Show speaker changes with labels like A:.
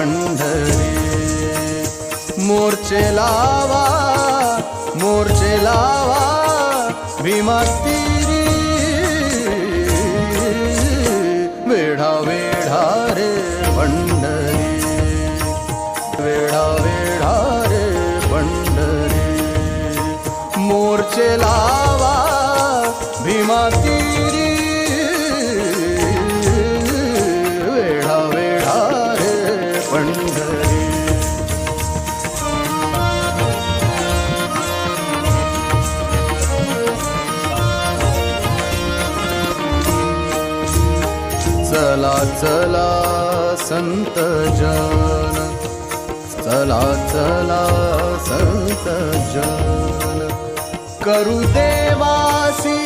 A: पंढरी. मोर्चे लावा भीमा तीरी, वेढा वेढा रे पंढरी, वेढा वेढा रे पंढरी. मोर्चे लावा भीमा तीरी, वेढा वेढा रे पंढरी. चला चला संत जन, चला चला संत जन, करू देवासी